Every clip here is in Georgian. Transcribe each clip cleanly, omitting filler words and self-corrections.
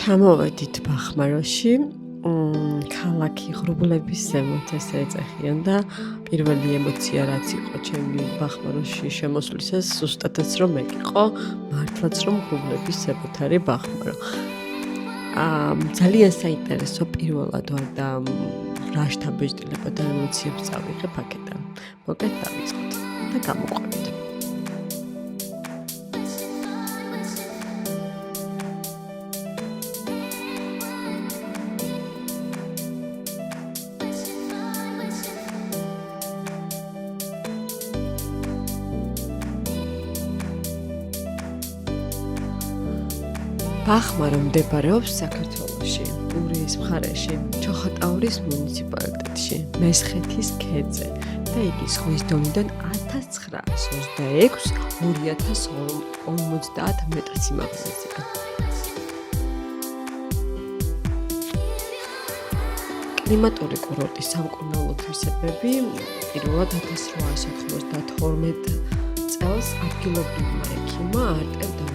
ჩამოვედით ბახმაროში, ქალაქი ღრუბლების ზემოთ ესე ეწეხიან და პირველი ემოცია რაც იყო ჩემი ბახმაროში შემოსვლისას, ზუსტადაც რომ მეკიყო, მართლაც რომ ღრუბლების ზემოთ არის ბახმარო. ძალიან საინტერესო პირველად ვარ და რა შთაბეჭდილება და ემოციებს წავიღებ აქედან. მოკეთ დავიწყოთ და გამოყვებით. ბახმარო მდებარეობს საქართველოში, გურიის მხარეში, ჩოხატაურის მუნიციპალიტეტში, მესხეთის ქედზე და იგი ზღვის დონიდან 1926-2050 მეტრ სიმაღლეზეა. კლიმატური კურორტის სამკურნალო თვისებები პირველად 1892 წელს ადგილობრივმა ექიმმა არტემ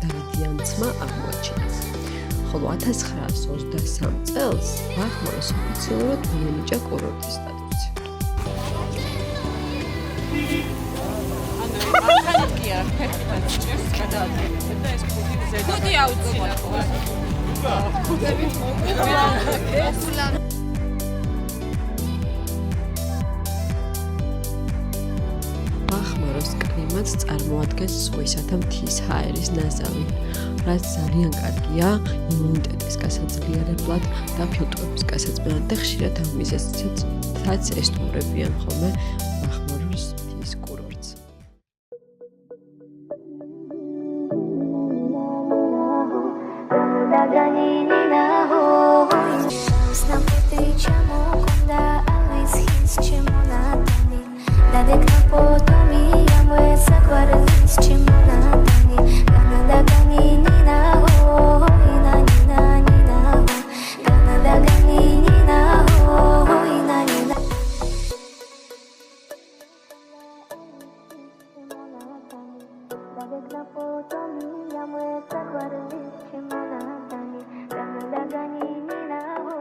დავიდიანცმა აღმოაჩინა. ხოლო 1923 წელს ბახმაროს ოფიციალურად მიენიჭა კურორტის სტატუსი. ბახმაროს კლიმატს წარმოადგენს ზღვისა და მთის ჰაერის ნაზავი, რაც ძალიან კარგია იმუნიტეტის გასაძლიერებლად და ფილტვების გასაწმენად და ხშირად ამ მიზეზითაც ესტუმრებიან ხოლმე ბახმაროს მთის კურორტს.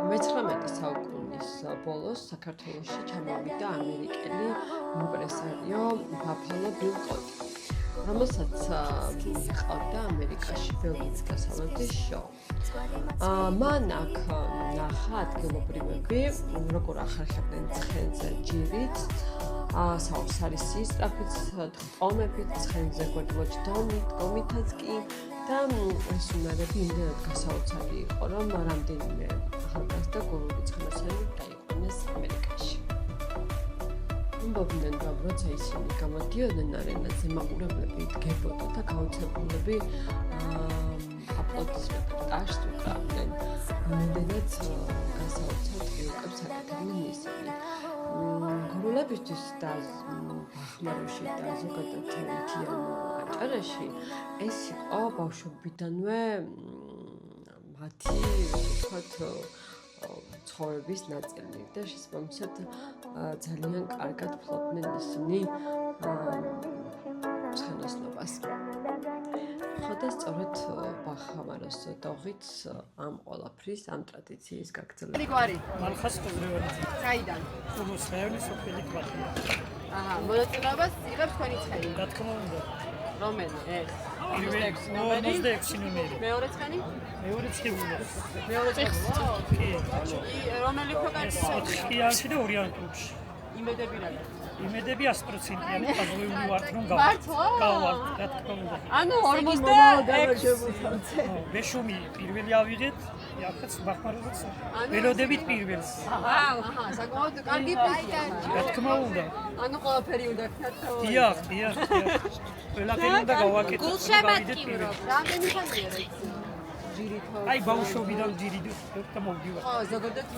მე-19 საუკუნის ბოლოს საქართველოში ჩამოვიდა ამერიკელი იმპრესარიო ბაფალო ბილ კოტი, რომელსაც მიყავდა ამერიკაში ბევრი დასავლეთის შოუ. მან აქ ნახა ადგილობრივები, როგორ ახერხებდნენ ცხენზე ჯირით, საოცარი სწრაფით, ტომებით, ცხენზე გვერდლოჯდომითაც კი და ეს უნარები იმდენად გასაოცარი იყო, რომ რამდენიმე ახალგაზრდა გურული ცხენოსანი დაიყვანეს ამერიკაში. ამბობდნენ, რომ როცა ისინი გამოდიოდნენ არენაზე, მაყურებლები დგებოდა და გაოცებულები აპლოდისმენტებს ტაშს უკრავდნენ. იმდენად გასაოცარ ტრიუკებს აკეთებდნენ ისინი. გურულებისთვის და ბახმაროში და ზოგადად მთიან აჭარაში ეს იყო ბავშვობიდანვე მათი, ვთქვათ, ცხოვრების ნაწილი და შესაბამისად ძალიან კარგად ფლობდნენ ისინი ცხენოსნობას. ხო და სწორედ ბახმაროს დოღით ამ ყველაფრის, ამ ტრადიციის გაგრძელება. რიგვარი? მალხას ხუზრევანი. საიდან? ხუმუსხევი სოფელი კვარტია. აჰა, მონაწილეობას იღებს თქვენი ცხენი. რა თქმა უნდა. რომელი? ეს. 56 ნომერი. მეორე ცხენი? მეორე ცხენია. მეორე ცხენი. კი. რომელი უფრო კარგი? 4-იანში და 2-იან კლუბში. იმედები რა? იმედები 100%-იანი პაზლოვანი ვართ რომ მართლა? გავვალ, რა თქმა უნდა. ანუ 46 ბეშუმი პირველი ავიღეთ, ახაც ბახმაროსაც ველოდებით პირველს. აჰა, საკმაოდ კარგი პოზიცია. რა თქმა უნდა. ანუ ყველაფერი უნდა გქნათ. დიახ. ყველაფერი უნდა გავაკეთოთ. გულშემატკივრო. რამდენი ხანია რა იცი? ჯირითო. აი ბავშვობიდან ჯირით და მოვდივარ. ხო, ზოგადად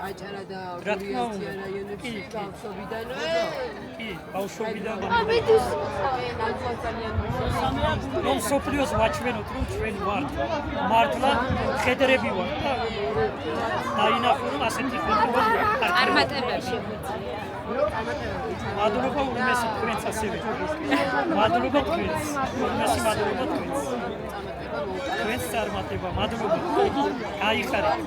აჭარა და რა თქმა უნდა. გურიის რაიონებში ბავშვობიდანვე. კი, ბავშვობიდან ამიტომ ძალიან რომ სოფლიოს ვაჩვენოთ, რომ ჩვენ ვართ მართლა ხედრები ვართ და დაინახო რომ ასეთი ხდება წარმატებები. მადლობა უმეტეს თქვენს ასევე. მადლობა თქვენს. უმეტესი მადლობა თქვენს. თქვენს წარმატება, მადლობა. გაიხარეთ.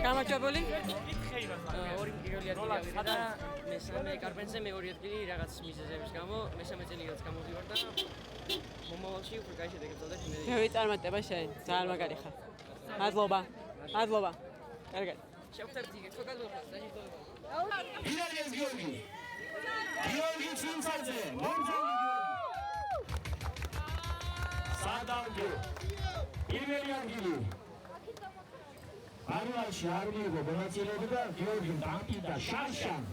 გამარჯვებული. ორი პირველი ადგილი ავიღე და მესამე კარპენზე მეორე ადგილი რაღაც მიზეზების გამო მესამე წელიწადს გამოვიდივარ და მომავალში უფრო კაი შედეგებს ვწავდეთ იმედი. ბევრი წარმატება შენ, ძალიან მაგარი ხარ. მადლობა. მადლობა. კარგად. შევხვდებით იგივე, ხო გადავხოთ, დაჟინდობა. ირალიას გიორგი. გიორგი ცინცაძე, მომწონი გიორგი. სადავგე. პირველი ადგილი. არუაში არ მიიღო მონაწილეობა და გიორგიმ დამტკიცდა შარშან.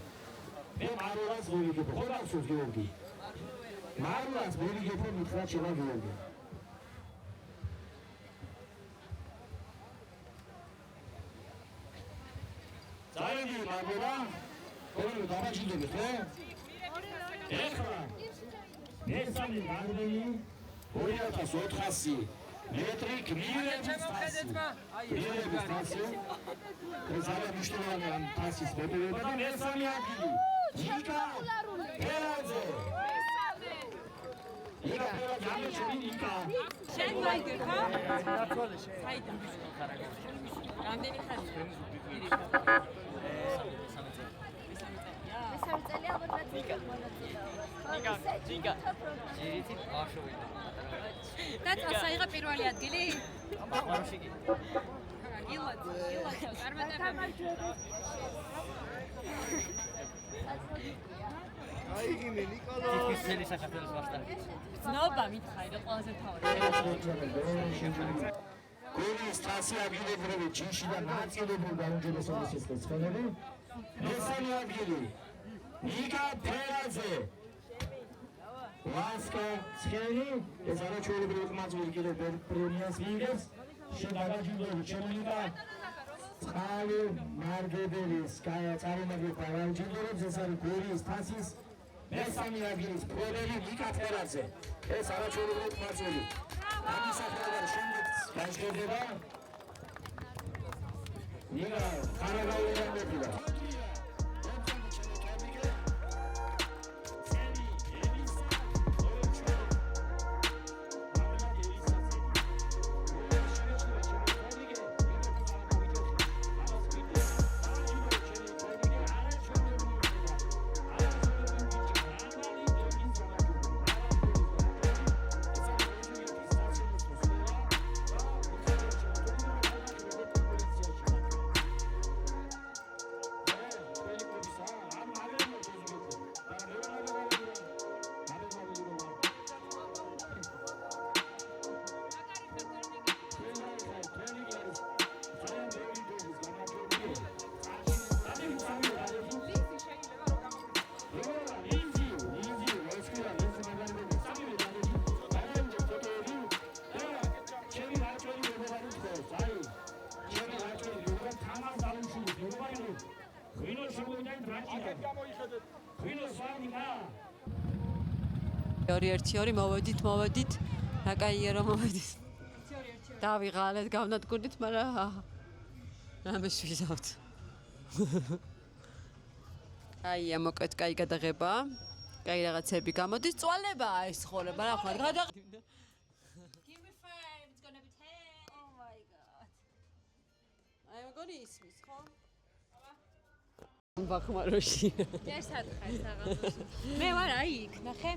მე მარულას მოვიგებო, ხო დავსვს გიორგი. მარულას მოვიგებო მითხრა შევა გიორგი. ძალიან მადლობა. ორი დაბაჭდებით, ხო? ეხლა მესამე გარდენი 2400 მეტრი გმირების თასი. ეს არის მნიშვნელოვანი ამ თასის მოპოვება და მესამე ადგილი. ნიკა ფერაძე. ნიკა ფერაძე, ნიკა. შენ მაიგერ ხარ? საიდან ხარ? რამდენი ხარ? ნიკა. ჯერითი ბავშვობიდან. და წასაიღო პირველი ადგილი? ბავშვი კი. გილად, წარმატებები. ის ძელი საქართველოს მასშტაბით. ცნობა მითხარი და ყველაზე თავი. გოლის თასი აგილებრივი ჯიში და ნაწილობრივ გაუმჯობესების სპეციფიკები. მესამე ადგილი. ნიკა ფერაძე. ლასკა ცხელი, ეს არაჩვეულებრივი ყმაწვილი კიდევ პრემიას მიიღებს. შედაგაჯილდოებით შემოიღება წყალი მარგებელის წარმომადგენელთა რაჯილდორებს, ეს არის გოლის თასის მესამე ადგილის პრემიერი ნიკა ფერაძე. ეს არაჩვეულებრივი ყმაწვილი. ამის სახელად შემდეგ გაჟღერდება ნიკა ხარაგაულიდან მოფიდა. ორი ერთი ორი მოვედით რა კაია რომ მოვედით დავიღალეთ გავნადგურდით მაგრამ რამე შევიზავთ აი მოკლედ კაი გადაღება კაი რაღაცები გამოდის წვალებაა ეს ხორება რა ხარ გადაღდება Give me 5, it's gonna be 10. Oh my god. აი მეგონი ისმის ხო ბახმაროში. ერთად ხარ საღამოს. მე ვარ აი იქ, ნახე.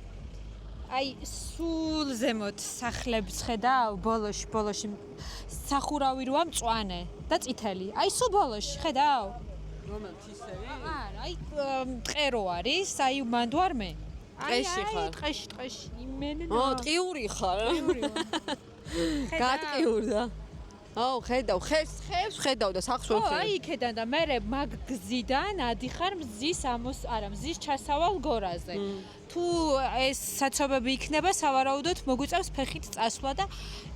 აი სულ ზემოთ სახლებს ხედავ, ბოლოში სახურავი როა მწვანე და წითელი. აი სულ ბოლოში ხედავ. რომელ თისები? არა, აი ტყერო არის, აი მანდ ვარ მე. ტყეში ხარ? ტყეში. იმენა. ტყიური ხარ? გატყიურდა. აუ, ხედავ, ხებს ხედავ და სახს ვერ ხედავ. აი იქედან და მე მაგ გზიდან ადიხარ მზის ჩასავალ გორაზე. თუ ეს საცობები იქნება, სავარაუდოდ მოგვიწევს ფეხით წასვლა და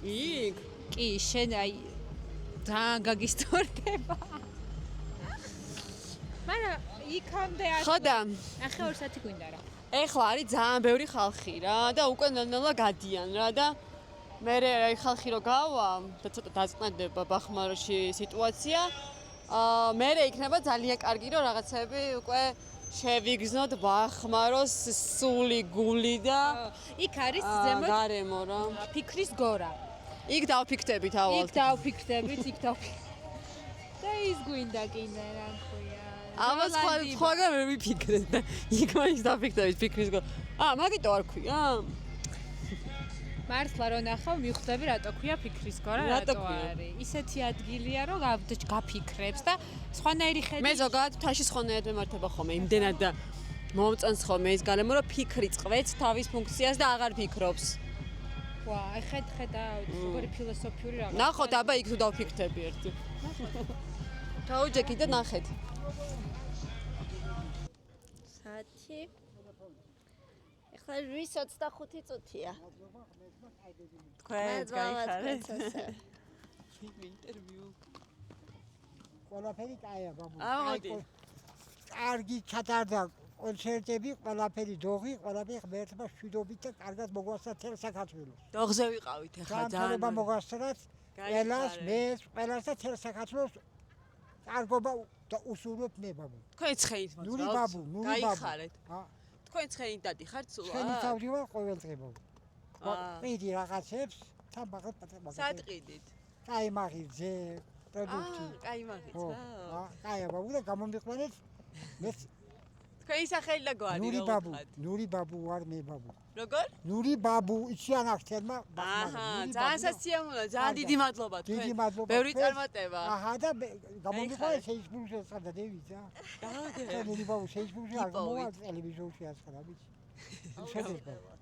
იქ? კი, შენ აი ძალიან გაგისტორდება. მაგრამ იქამდე ხოდა, ახლა 2 საათი გვინდა რა. ეხლა არის ძალიან ბევრი ხალხი რა და უკვე ნელ-ნელა გადიან რა და მე რა ხალხი რო გავა და ცოტა დაწყნდება ბახმაროში სიტუაცია. მე იქნება ძალიან კარგი რომ რაღაცები უკვე შევიგზნოთ ბახმაროს სული გული და იქ არის ზემოთ გარემო რა. ფიქრის გორა. იქ დავფიქრდებით ავალ. იქ დავფიქრდებით. და ის გვინდა კიდე რა ქვია. ამას სხვაგან ვერ ვიფიქრეთ და იქ მაინც დავფიქრდებით ფიქრის გორა. მაგიტო არ ქვია? მართლა რო ნახავ მივხვდები რატო ქვია ფიქრის გორა, რატო არის. ისეთი ადგილია რომ გაფიქრებს და სხვანაირი ხედი. მე ზოგადად თაში სხვანაირად მემართება ხოლმე იმდენად და მომწონს ხოლმე ის გარემო რომ ფიქრი წყვეტს თავის ფუნქციას და აღარ ფიქრობს. ვა, ხედავ, როგორი ფილოსოფიური რაღაც. ნახოთ, აბა იქ თუ დავფიქრდები ერთი. თავჯექი და ნახეთ. საათი ახლა 8:25 წუთია. თქვენ გაიხარეთ. ინტერვიუ. ყველაფერი კაია, ბაბუ. ამოდი. კარგი ჩატარდა კონცერტები, ყველაფერი დოღი, ყველაფერი ღმერთმა შვიდობით და კარგად მოგვასწრა თელ საქართველოს. დოღზე ვიყავით ახლა ძალიან მოგვასწრათ ყველას და თელ საქართველოს კარგობა და უსურვებ მე ბაბუ. თქვენ ცხენით ნური ბაბუ. გაიხარეთ. თქვენ ცხენით დადიხართ სულ? ცხენი თავდივარ ყოველ დღე ბაბუ. ყიდი რაღაცებს თან ბაღად პატარა. სად ყიდით? კაიმაღიძე, პროდუქტი. კაიმაღიძე. კაია ბაბუ და გამომიყვანეთ მე თქვენი სახელი და გვარი ნური ბაბუ ვარ მე ბაბუ. როგორ? ნური ბაბუ იციან ახთელმა ბახმარი. ძალიან სასიამოვნოა, ძალიან დიდი მადლობა თქვენ. დიდი მადლობა. ბევრი წარმატება. და გამომიყვანეთ Facebook-ზე სადა დევიზა. ნური ბაბუ Facebook-ზე არ მოვა ტელევიზორში ასხარა ვიცი. შედება.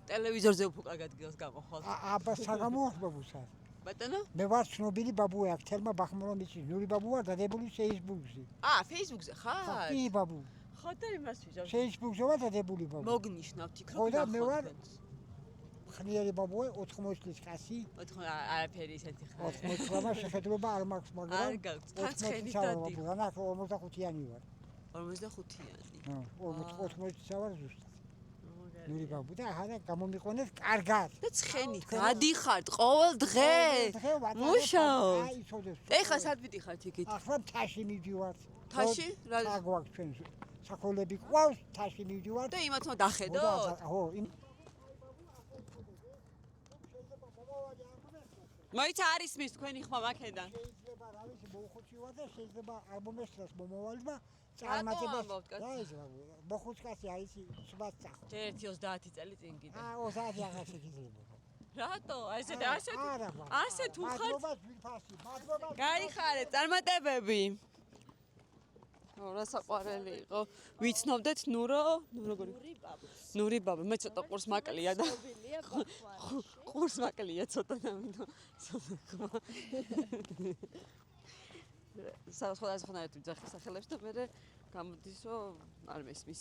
ტელევიზორზე უფრო კარგად გილს გამოხვალ. აბა საგამოხ ბაბუსა. ბატონო? მე ვარ ცნობილი ბაბუ ახთელმა ბახმარომ იცი. ნური ბაბუ ვარ დადებული Facebook-ზე. Facebook-ზე ხარ? კი ბაბუ. ხოდა იმას ვიჟავ. Facebook-ზე ვარ დადებული ბაბუ. მოგნიშნავთ იქ რომ ხოდა მე ვარ ხნიერი ბაბუე 80 წლის კაცი. არაფერი ისეთი ხარ. 80 წლმა შეხედულება არ მაქვს მაგრამ არ გაქვს. ცხენი დადი. რა 45-იანი ვარ. 45-იანი. 80 ვარ ზუსტად. ნური ბაბუ და ახლა გამომიყვანეთ კარგად. და ცხენით გადიხართ ყოველ დღე. მუშაობ. ეხლა სად ვიდიხართ იქით? ახლა თაში მივდივართ. თაში? რა გვაქვს ჩვენ საქოლები ყავს, თაში მივდივართ. და იმათმა დახედოთ? ხო, მოიცა არის მის თქვენი ხმა მაქედან. შეიძლება რა ვიცი მოუხუჩივა და შეიძლება არ მომესწრას მომავალმა წარმატებას. რა ის მოხუჩკაცი არის სუბაც წახო. ჯერ 30 წელი წინ კიდე. 30 აღარ შეიძლება. რატო? ასე თუ ხარ? მადლობა. გაიხარეთ, წარმატებები. რა საყვარელი იყო. ვიცნობდეთ ნურო, როგორი? ნური ბაბუ. მე ცოტა ყურს მაკლია და ყურს მაკლია ცოტა და ამიტომ სხვადასხვანაირად ვიძახი სახელებს და მე გამოდის რომ არ მესმის.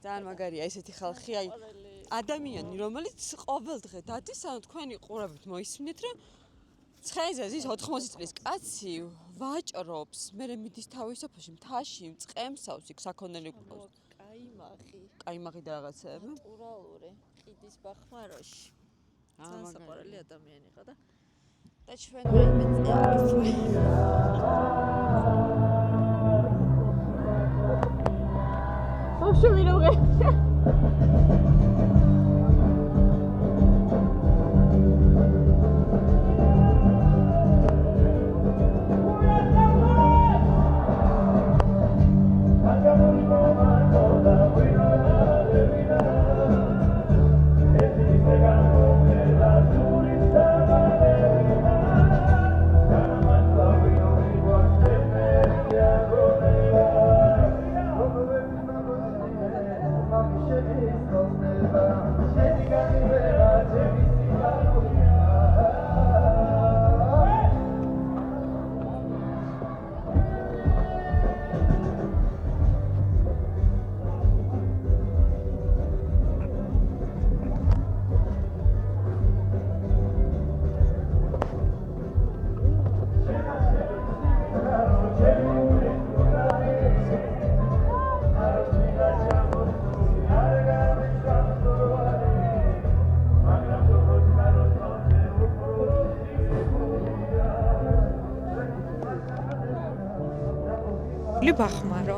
ძალიან მაგარია ესეთი ხალხი, აი ადამიანი, რომელიც ყოველ დღე დადის, ანუ თქვენი ყურებით მოისმინეთ, რომ ცხენზე ზის 80 წლის კაცი ვაჭრობს, მე მიდის თავის სოფელში, მთაში, მწყემსავს იქ საქონელი ყავს. კაიმაღი და რაღაცეები. ნატურალური, ყიდის ბახმაროში. ძალიან საყვარელი ადამიანი ხარ და ჩვენ რაიმე მარტივი ბახმარო.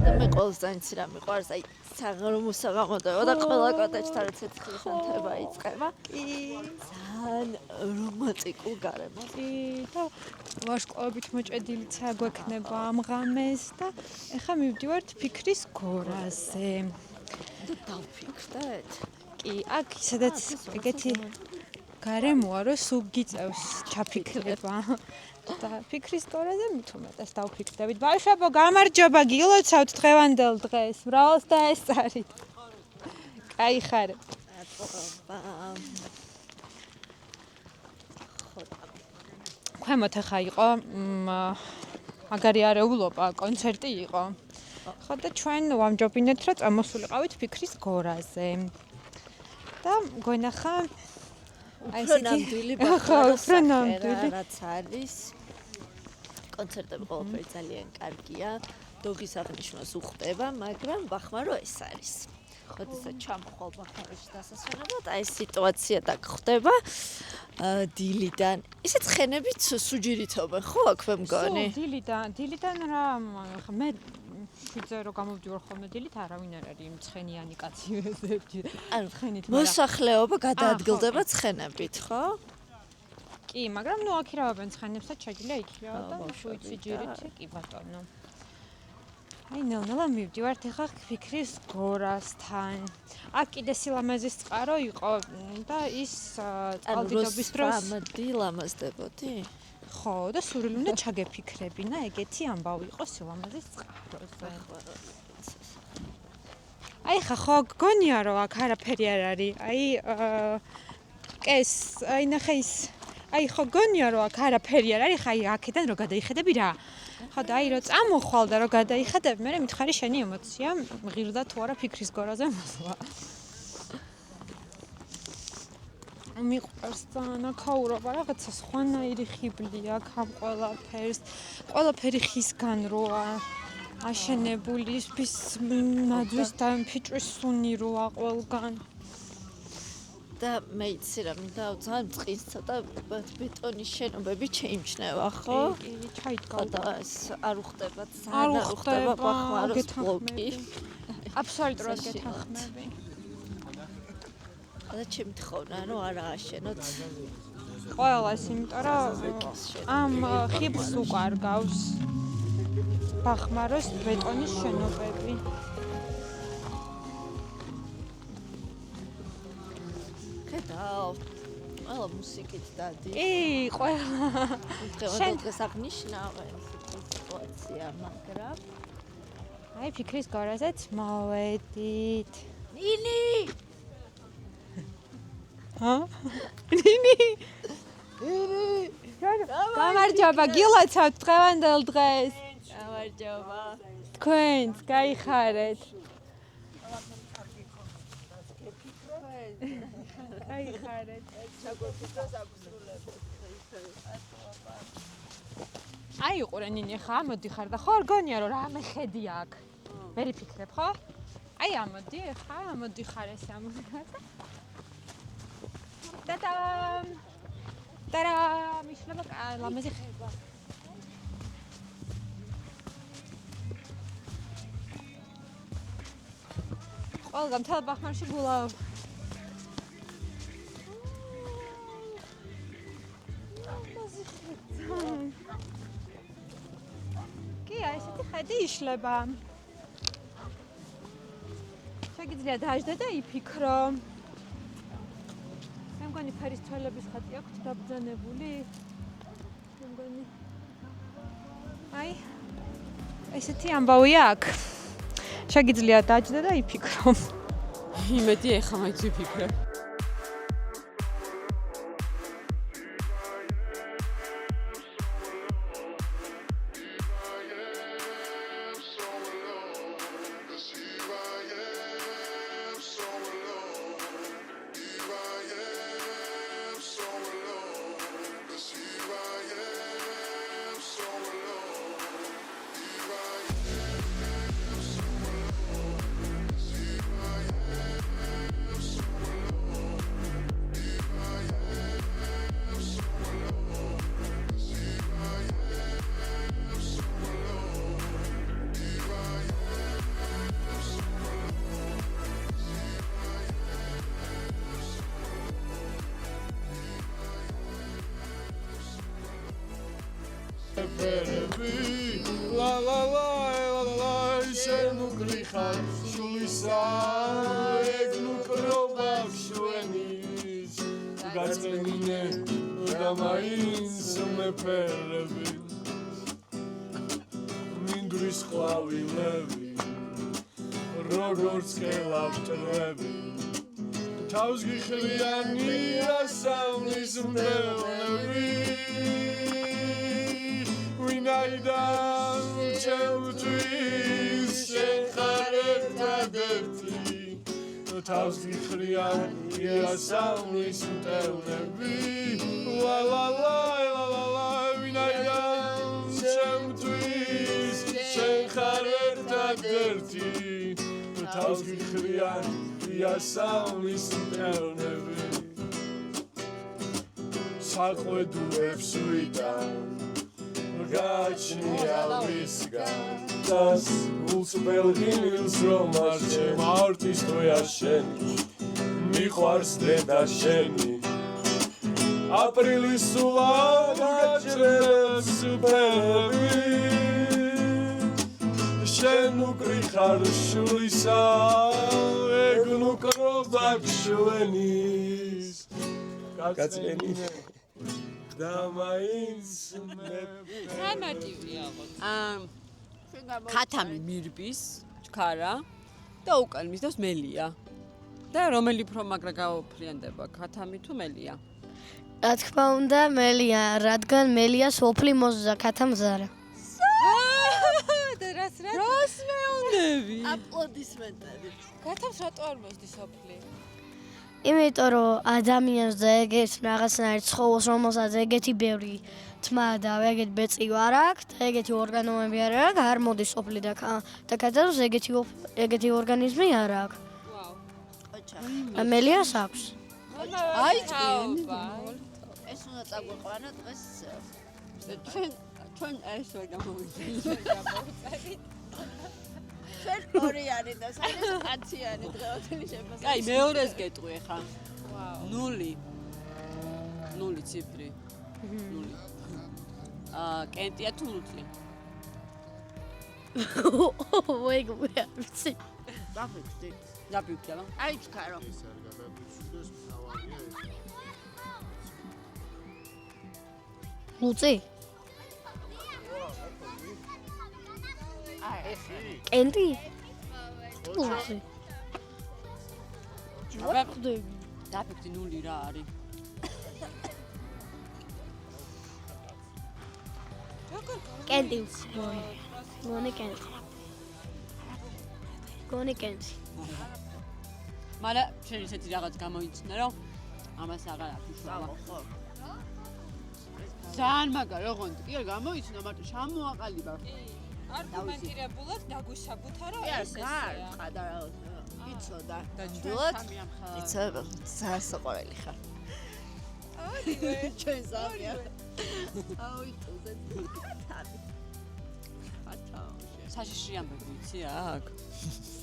და მე ყოველდღე იცი რა მიყვარს, აი საღამო საღამოდაა და ყველა კოტეჯთან ცეცხლი ხანთება იწყება. კი, ძალიან რომანტიკულ გარემოს. კი, და ვარსკვლავებით მოჭედილიცა გვექნება ამ ღამეს და ეხლა მივდივართ ფიქრის გორაზე. და დავფიქრდეთ. კი, აქ სადაც ეგეთი გარემოა, რომ სულ გიწევს ჩაფიქრება. და ფიქრის გორაზე მით უმეტეს დავფიქრდებით. ბავშვებო, გამარჯობა, გილოცავთ დღევანდელ დღეს. მრავალს დაესწარით. კაიხარე. ქვემოთ ახლა იყო მაგარი არეულობა, კონცერტი იყო. ხო და ჩვენ ვამჯობინეთ, რომ წამოსულიყავით ფიქრის გორაზე. და გვენახა აი ნამდვილი ბახმარო რაც არის. კონცერტები ყოველდღე ძალიან კარგია. დოგის აღნიშვნას უხდება, მაგრამ ბახმარო ეს არის. ხოდესაც ჩამოხვალ ბახმაროში დასასვენებლად, აი სიტუაცია დაგხვდება დილიდან. ისეთ ცხენებით სუჯირითობენ, ხო, აქვე მგონი? დილიდან რა, მე ვიძე რომ გამოვდივარ ხოლმე დილით, არავინ არ არის იმ ცხენიანი კაცივეზებში. ანუ ცხენით, მოსახლეობა გადაადგილდება ცხენებით, ხო? კი, მაგრამ ნუ აქირავენ ცხენებსაც, შეგვიძლია იქირავა და ვუიცი ჯირით, კი ბატონო. აი ნელ-ნელა მივდივართ ახლა ფიქრის გორასთან. აქ კიდე სილამაზის წყარო იყო და ის წყალდიდობის დროს დილამაზდებოდი? ხო, და სურვილი უნდა ჩაგეფიქრებინა, ეგეთი ამბავი იყო სილამაზის წყაროზე. აი ხო გგონია რომ აქ არაფერი არ არის. აი კეს, აი ნახე ის. აი ხო გგონია რომ აქ არაფერი არ არის, ხა აი აქედან რო გადაიხედები რა. ხო და აი რო წამოხვალ და რო გადაიხედები, მე მითხარი შენი ემოცია, ღირდა თუ არა ფიქრის გორაზე მოსვლა. მიყვარს ძალიან აქაურობა, რაღაცა სხვანაირი ხიბლი აქვს ამ ყველაფერს. ყველაფერი ხისგან როა აშენებული, ის ნაძვის და ფიჭვის სუნი როა ყველგან. და მე იცი რა, მინდა ძალიან წყლის ცოტა ბეტონის შენობები შეიმჩნევა, ხო? კი, ჩაიდგა. და ეს არ უხდება, ძალიან არ უხდება ბახმაროს ბლოკი. აბსოლუტურად გეთანხმები. და ჩემი თხოვნა რომ არ ააშენოთ ყველას, იმიტომ რომ ამ ხიბლს უკარგავს ბახმაროს ბეტონის შენობები. კედავ ყველა მუსიკით დადი. კი, ყველა. დღეს აღნიშნავენ სიტუაცია, მაგრამ აი ფიქრის გორაზეც მოვედით. ნინი ჰა? ნინი. გამარჯობა, გილოცავთ დღევანდელ დღეს. გამარჯობა. თქვენც გაიხარეთ. გაიხარეთ. აი უყურე ნინი, ხა ამოდიხარ და ხო არ გონია რომ რამე ხედი აქ. ვერ იფიქრებ, ხო? აი ამოდი, ხა ამოდიხარ ეს ამოდიხარ და და-დამ. და-და, მიშლება ლამაზი ხება. ყველგან მთელ ბახმარში გულავ. კი, აი ესეთი ხედი იშლება. შეგიძლია დაждდა და იფიქრო. მე მგონი ფერის თვალების ხატი აქვს დაბრძანებული. მე მგონი აი ესეთი ამბავია აქ. შეგიძლია დაждდა და იფიქრო. იმედი ეხა მაინც ვიფიქრებ. ფერები ლა ლა ლა ლა ლა შენ უკრიხარ შულისა ეგ ნუკრობა შვენის გაწენინე და მაინც მეფერები მინდვრის ყვავილები როგორც კელავჭრები თავს გიხრიანია სამლის მდელები ვინაიდან ჩემთვის შენ ხარ ერთადერთი თავს გიხრიანია სამლის მდელები ლა ლა ლა ლა ლა ლა ვინაიდან ჩემთვის შენ ხარ ერთადერთი თავს გიხრიანია სამლის მდელები საყვედურებს ვიტან გაჩნია ვისგან დას ულსბელგილს რომ არ ჩემართის თოია შენი მიყვარს დედა შენი აპრილის სულა გაჩერებს ფერები შენ უკრიხარ შულისა ეგ ნუკრობა შვენის გაწენინე და მაინც სამარტივია ქათამი მირბის ჩქარა და უკან მისდევს მელია და რომელი უფრო მაგრა გაოფრიანდება ქათამი თუ მელია რა თქმა უნდა მელია რადგან მელია სოფლი მოზა ქათამს არა რას მეუნდები აპლოდისმენტები ქათამს რატო არ მოსდი სოფლი იმიტომ რომ ადამიანს და ეგეთ რაღაცნაირ ცხოველს რომელსაც ეგეთი ბევრი თმა და ეგეთი ბეწი არ აქვს და ეგეთი ორგანოები არ აქვს არ მოდის სოფლი და ქათამს ეგეთი ორგანიზმი არ აქვს და მელიას აქვს აი ეს უნდა წაგვიყვანა დღეს ჩვენ ეს ვერ გამოვიწერთ ჩვენ ორიანი და საერთოდ კაციანი დღევანდელი შემოსა. აი მეორეს გეტყვი ხა. ვაუ. 0 ციფრი. 0. კენტია თუ ლუწი? ვეგ ვეცი. დაფიქრდი. დაფიქრდა რა? აი ჩქარო. ლუწი? კენტი? ლუწი. დაფიქრდი 0 რა არის? კენტი. გონი კენტი. გონი კენტი. მაგრამ შენ ისეთი რაღაც გამოიჩინა რომ ამას აღარ აფიშვავა. ძალიან მაგარი ოღონდ კი არ გამოიჩინა მარტო შემოაყალიბა. არგუმენტირებულად დაგვისაბუთა რომ ეს ესეა. იცოდა. დაჯილოთ. იცოდა. სასაყვარელი ხარ. აიე, ჩვენ ზამია. აუიტუზე. საშიში ამბები იცი აქ?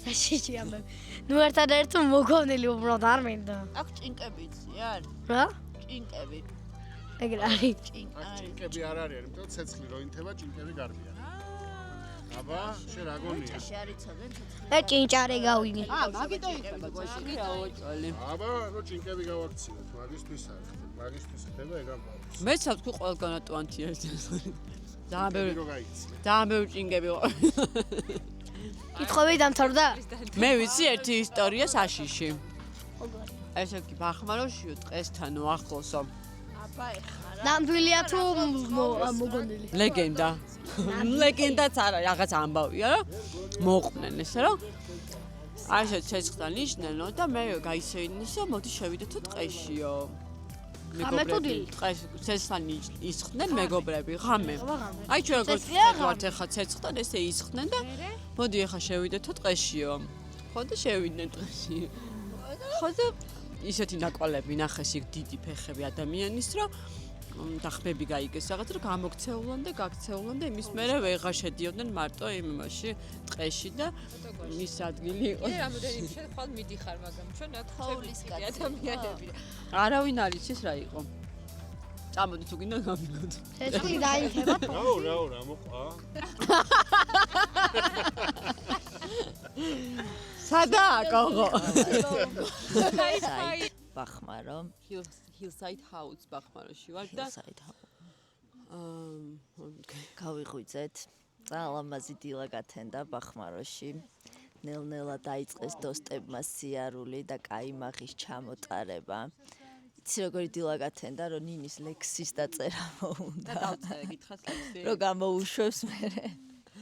საშიში ამბები. ნუ ერთადერთი მოგონილი უბრალოდ არ მინდა. აქ ჭინკები იციან? რა? ჭინკები. ეგრე არის. ჭინკები არ არის, იმიტომ ცეცხლი რო ინთება ჭინკები გარბიან. აბა, შენ რა გონია? ჭინჭაში არ იცოდნენ ცეცხლი. და ჭინჭარე გავიგე. მაგიტო იქნება გვაში რა ოჭოლი. აბა, რო ჭინკები გავაქციოთ, მაგისთვის არის. მაგისთვის ხდება ეგ ამბავს. მეც თქვი ყველგან ატვანთი ეს. ძალიან ბევრი რო გაიცი. ძალიან ბევრი ჭინკები ყო. კითხვები დამთავრდა? მე ვიცი ერთი ისტორია საშიში. ესე კი ბახმაროშიო ტყესთან ახლოსო. აბა ეხლა ნამდვილია თუ მოგონილი? ლეგენდა. ლეგენდაც არა, რაღაც ამბავია რა. მოყვნენ ესე რომ აი ეს ცეცხლთან ნიშნენო და მე გაისეინისო, მოდი შევიდეთო ტყეშიო. მეგობრები ტყეს ცეცხლთან ისხდნენ მეგობრები ღამე. აი ჩვენ როგორც ვართ ახლა ცეცხლთან ესე ისხდნენ და მოდი ახლა შევიდეთო ტყეშიო. ხო და შევიდნენ ტყეში. ხო და ისეთი ნაკვალები ნახეს იქ დიდი ფეხები ადამიანის რომ დახმები გაიგეს რაღაც რომ გამოქცეულან და გაქცეულან და იმის მერე ვეღარ შედიოდნენ მარტო იმაში ტყეში და ის ადგილი იყო. მე რამოდენი შენ ხვალ მიდიხარ მაგრამ ჩვენ აქ თოვლის კაცი ადამიანები. არავინ არ იცის რა იყო. წამოდი თუ გინდა გავიგოთ. ცეცხლი დაინთება. რა მოყვა? სადაა გოგო? ბახმარო. Hillside House ბახმაროში ვარ და გავიღვიძეთ. ძალამაზი დილა გათენდა ბახმაროში. ნელ-ნელა დაიწყეს დოსტებმა სიარული და კაიმაღის ჩამოტარება. იცი როგორი დილა გათენდა, რომ ნინის ლექსის დაწერა მოუნდა. და დავწერე გითხრას ლექსი. რომ გამოუშვებს მერე.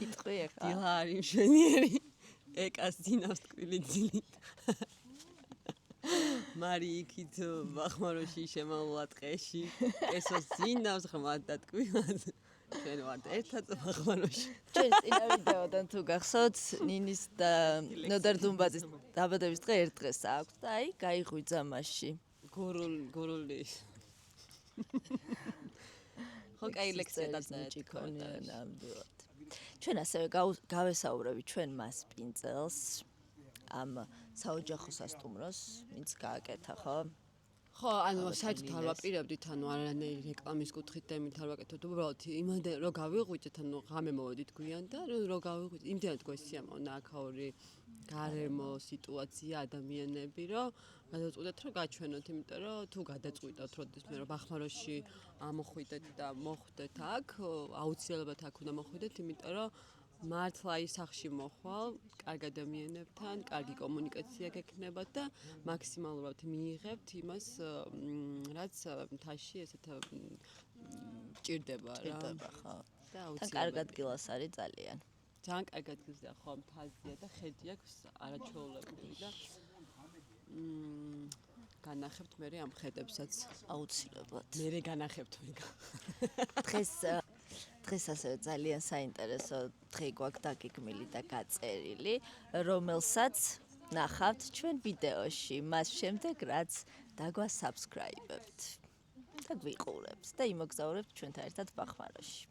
იტყვი ახლა. დილა არის მშვენიერი. ეკას ძინავს ტკბილი ძილით. მარი იქით ბახმაროში შემოვლა ტყეში. ესოს ძინავს ღმად და ტკბილად. ჩვენ ვართ ერთად ბახმაროში. ჩვენ წინა ვიდეოდან თუ გახსოვთ, ნინის და ნოდარ დუმბაძის დაბადების დღე ერთ დღეს აქვს და აი გაიღვიძა მასში. გურული. ხო, კაი ლექსია დაწერა ნამდვილად. ჩვენ ასევე გავესაუბრები ჩვენ მასპინძელს ამ საოჯახო სასტუმროს, ვინც გააკეთა, ხო? ხო, ანუ საერთოდ არ ვაპირებდით, ანუ არანაირი რეკლამის კუთხით და იმით არ ვაკეთებთ, უბრალოდ იმედე რომ გავიღვიძეთ, ანუ ღამე მოვედით გვიან და რომ გავიღვიძეთ, იმდენად გვესიამოვნა აქაური გარემო, სიტუაცია, ადამიანები, რომ გადავწყვიტეთ, რომ გაჩვენოთ, იმიტომ რომ თუ გადაწყვიტოთ, როდესმე რომ ბახმაროში ამოხვიდეთ და მოხვდეთ აქ, აუცილებლად აქ უნდა მოხვიდეთ, იმიტომ რომ მართლა ის სახში მოხვალ, კარგ ადამიანებთან, კარგი კომუნიკაცია გექნებათ და მაქსიმალურად მიიღებთ იმას, რაც მთაში ესეთ ჭირდება რა. ხო. თან კარგ ადგილას არის ძალიან. ძალიან კარგ ადგილზეა ხო, მთაზია და ხედი აქვს არაჩვეულებრივი და განახებთ მე ამ ხედებსაც აუცილებლად. მე განახებთ მე. დღეს ასევე ძალიან საინტერესო დღე გვაქვს დაგეგმილი და გაწერილი, რომელსაც ნახავთ ჩვენ ვიდეოში, მას შემდეგ რაც დაგვასაბსკრაიბებთ და გვიყურებთ და იმოგზაურებთ ჩვენთან ერთად ბახმაროში.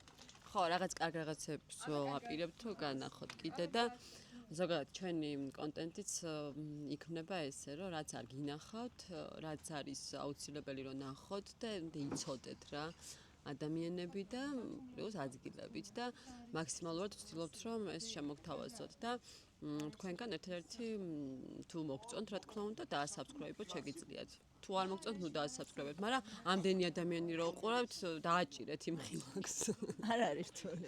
ხო, რაღაც კარგ რაღაცებს ვაპირებთ თუ განახოთ კიდე და ზოგადად ჩვენი კონტენტიც იქმნება ესე, რომ რაც არ გინახავთ, რაც არის აუცილებელი რომ ნახოთ და იცოდეთ რა. ადამიანები და პლუს ადგილებით და მაქსიმალურად ვცდილობთ რომ ეს შემოგთავაზოთ და თქვენგან ერთ-ერთი თუ მოგწონთ რა თქმა უნდა დაასაბსკრაიბოთ შეგიძლიათ. თუ არ მოგწონთ, ნუ დაასაბსკრაიბოთ, მაგრამ ამდენი ადამიანი რო უყურავთ, დააჭირეთ იმ ხილაკს. არ არის რთული.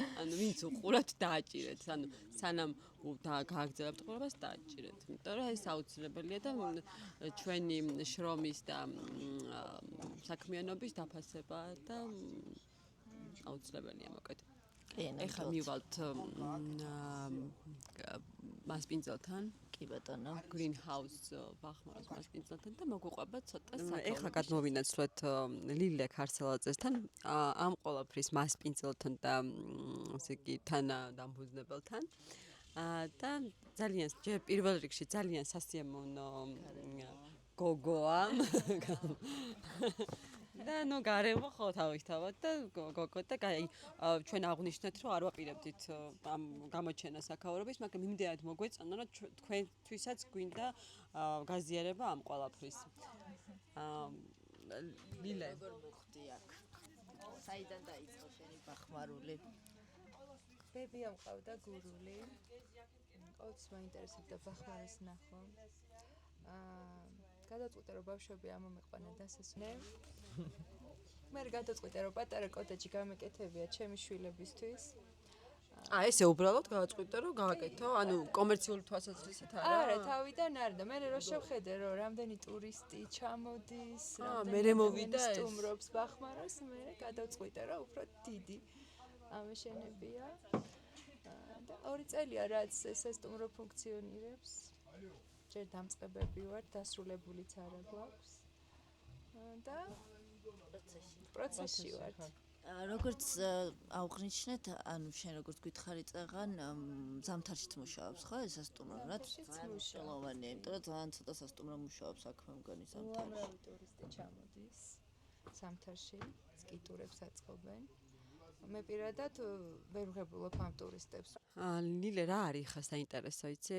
ანუ ვინც უყურავთ, დააჭირეთ. ანუ სანამ გააგრძელებთ ყურებას, დააჭირეთ. იმიტომ რომ ეს აუცილებელია და ჩვენი შრომის და საქმიანობის დაფასება და აუცილებელია მოკლედ. ეხლა მივალთ მასპინძელთან. კი ბატონო. Green House ბახმაროს მასპინძელთან და მოგვიყვება ცოტა საკითხი. ეხლა გადმოვინაცვლეთ ლილე ქარცელაძესთან ამ ყველაფრის მასპინძელთან და ასე იგი თანადამფუძნებელთან. და ძალიან ჯერ პირველ რიგში ძალიან სასიამოვნო გოგოა. და ნუ გარემო ხო თავისთავად და გოგო და აი ჩვენ აღვნიშნეთ რომ არ ვაპირებდით ამ გამოჩენას აქაურობის, მაგრამ იმდენად მოგვეწონა რომ თქვენთვისაც გვინდა გაზიარება ამ ყველაფრის. ლილე როგორ მოხდი აქ? საიდან დაიწყო შენი ბახმარული? ბებია მყავდა გურული. ყოველთვის მაინტერესებდა ბახმარის ნახვა. გადაწყვიტე რომ ბავშვები ამომეყვანა დასასვენე. მე გადაწყვიტე რომ პატარა კოტეჯი გამეკეთებია ჩემი შვილებისთვის. ესე უბრალოდ გადაწყვიტე რომ გააკეთო, ანუ კომერციული თვალსაზრისით არა? არა, თავიდან არ და მე რო შევხედე რომ რამდენი ტურისტი ჩამოდის, მე მოვიდა ეს სტუმრობს ბახმაროს, მე გადაწყვიტე რომ უფრო დიდი ამეშენებია. და 2 წელია რაც ეს სტუმრო ფუნქციონირებს. ჯერ დამწყებები ვარ, დასრულებულიც არა გვაქვს. და პროცესში ვარ. როგორც აღვნიშნეთ, ანუ შენ როგორც გითხარი წაღან ზამთარშიც მუშაობს, ხო, ეს სასტუმრო, რაც მნიშვნელოვანია, იმიტომ რომ ძალიან ცოტა სასტუმრო მუშაობს აქვე მგონი ზამთარში. უამრავი ტურისტი ჩამოდის ზამთარში, სკიტურებს აწყობენ. მე პირადად ვერ ვღებულობ ამ ტურისტებს. ლილე რა არის ხა საინტერესო იცი?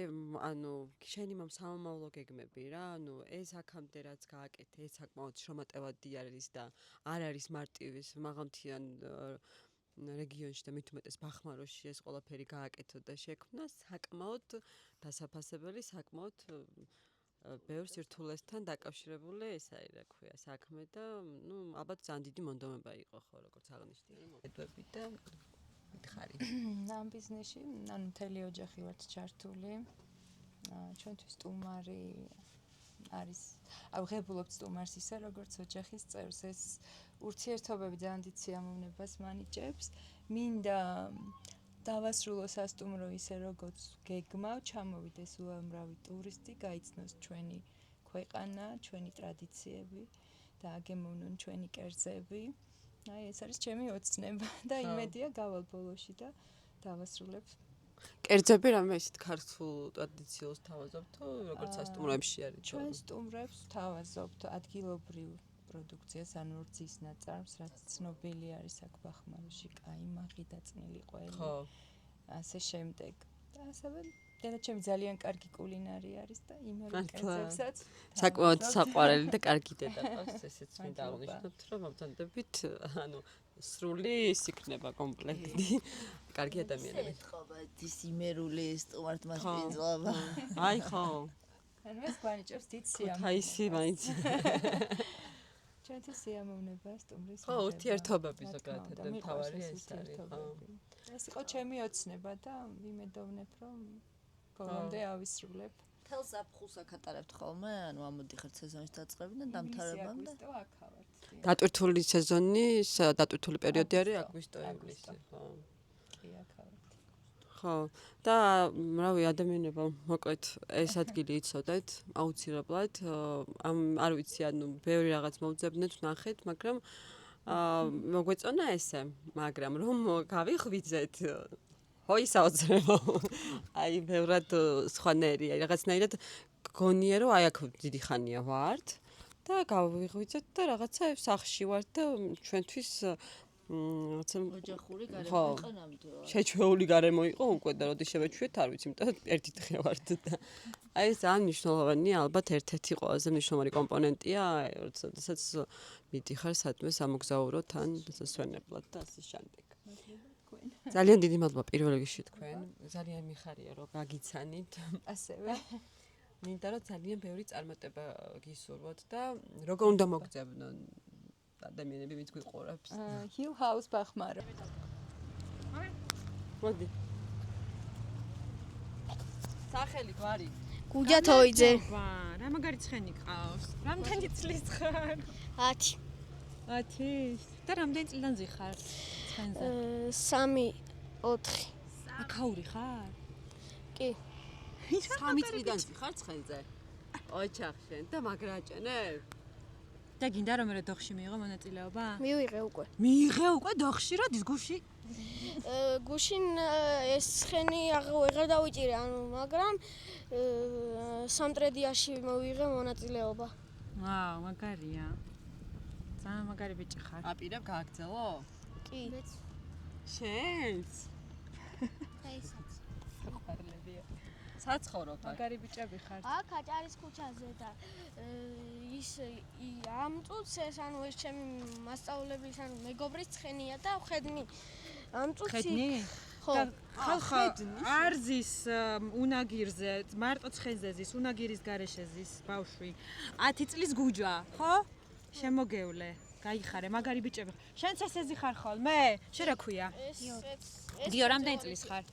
ანუ შენი სამომავლო გეგმები რა, ანუ ეს აქამდე რაც გააკეთე, ეს საკმაოდ შრომატევადი არის და არ არის მარტივი მაღალმთიან რეგიონში და მით უმეტეს ბახმაროში ეს ყველაფერი გააკეთო და შექმნა საკმაოდ დასაფასებელი, საკმაოდ ბევრ სირთულესთან დაკავშირებული ესა რა ქვია საქმე და ნუ ალბათ ძალიან დიდი მონდომება იყო ხო როგორც აღნიშნე მოდები და მითხარი ამ ბიზნესში ანუ მთელი ოჯახი ვართ ჩართული ჩვენთვის სტუმარი არის აღებულობთ სტუმარს ისე როგორც ოჯახის წევრს ეს ურთიერთობები ძალიან დიდ სიამოვნებას მანიჭებს მინდა დავასრულო სასტუმრო ისე როგორც გეგმავ ჩამოვიდეს უამრავი ტურისტი გაიცნოს ჩვენი ქვეყანა ჩვენი ტრადიციები და აგემოვნონ ჩვენი კერძები აი ეს არის ჩემი ოცნება და იმედია გავალ ბოლოში და დავასრულებ კერძები რამე ისეთ ქართულ ტრადიციულს თავაზობთ თუ როგორც სასტუმროებში არის ჩვენ სტუმრებს თავაზობთ ადგილობრივ პროდუქციას ანუ რძის ნაწარმს რაც ცნობილი არის აქ ბახმაროში კაიმაღი და წნილი ყველი ხო ასე შემდეგ და ასევე დედაჩემი ძალიან კარგი კულინარი არის და იმავე კერძებსაც საკმაოდ საყვარელი და კარგი დედა ყავს ესეც მინდა აღნიშნოთ რომ მომწონდებით ანუ სრული ის იქნება კომპლექტი კარგი ადამიანები ის იმერული სტუმართ მას პინძლობა აი ხო ანუ ეს გვანიჭებს დიდ სიამოვნებას აი ისი მაინც ჩვენთვის სიამოვნება სტუმრის ხო ურთიერთობები ზოგადად მთავარი ეს არის ხო ეს იყო ჩემი ოცნება და ვიმედოვნებ რომ ბოლომდე ავისრულებ თელ ზაფხულს აკატარებთ ხოლმე ანუ ამოდიხართ სეზონის დაწყებიდან დამთავრებამდე დატვირთული სეზონი დატვირთული პერიოდი არის აგვისტო-ივლისი ხო კი აქ ხო და რავი ადამიანებო მოკლედ ეს ადგილი იცოდეთ აუცილებლად ამ არ ვიცი ანუ ბევრი რაღაც მოვძებნეთ ვნახეთ მაგრამ მოგვეწონა ესე მაგრამ რომ გავიღვიძეთ ჰოი საოცრებო აი ბევრად სხვანაირი აი რაღაცნაირად გონია რომ აი აქ დიდი ხანია ვართ და გავიღვიძეთ და რაღაცა სახში ვართ და ჩვენთვის ოჯახური გარემო იყო ნამდვილად. შეჩვეული გარემო იყო უკვე და როდის შევეჩვიეთ არ ვიცი, იმიტომ რომ ერთი დღე ვართ და აი ეს ძალიან მნიშვნელოვანია, ალბათ ერთ-ერთი ყველაზე მნიშვნელოვანი კომპონენტია, როდესაც მიდიხარ სადმე სამოგზაუროთ ან სასვენებლად და ასე შემდეგ. ძალიან დიდი მადლობა პირველ რიგში თქვენ. ძალიან მიხარია რომ გაგიცანით. ასევე მინდა რომ ძალიან ბევრი წარმატება გისურვოთ და როგორ უნდა მოგძებნონ ადამიანები ვინც გვიყურებს. Hill House ბახმარო. მოდი. სახელი გვარი. გუჯა თოიძე. რა მაგარი ცხენი ყავს? რამდენი წლის ხარ? 10. 10. და რამდენი წლიდან ზიხარ ცხენზე? 3-4. აქაური ხარ? კი. 3 წლიდან ზიხარ ცხენზე? ოჩახ შენ და მაგრაჭენებ? და გინდა რომ მე დოხში მიიღო მონაწილეობა? მივიღე უკვე. მიიღე უკვე დოხში როდის გუში? გუშინ ეს ცხენი აღარ დავიჭირე, ანუ მაგრამ სამტრედიაში მოვიღე მონაწილეობა. ვაუ, მაგარია. ძალიან მაგარი ბიჭი ხარ. აპირებ გააგზელო? კი. შენს? აისაც. საყვარლებია. საცხოვრობ აქ. მაგარი ბიჭები ხარ. აქ აჭარის ქუჩაზე და ის ამ წუთს ეს ანუ ეს ჩემი მასწავლებლის ანუ მეგობრის ცხენია და ხედნი. ამ წუთს ხედნი? ხო. ხალხა არ ზის უნაგირზე, მარტო ცხენზე ზის, უნაგირის გარეშე ზის ბავშვი. 10 წლის გუჯა, ხო? შემოგევლე. გაიხარე, მაგარი ბიჭები. შენც ესე ზიხარ ხოლმე? შენ რა ქვია? დიო, რამდენი წლის ხარ?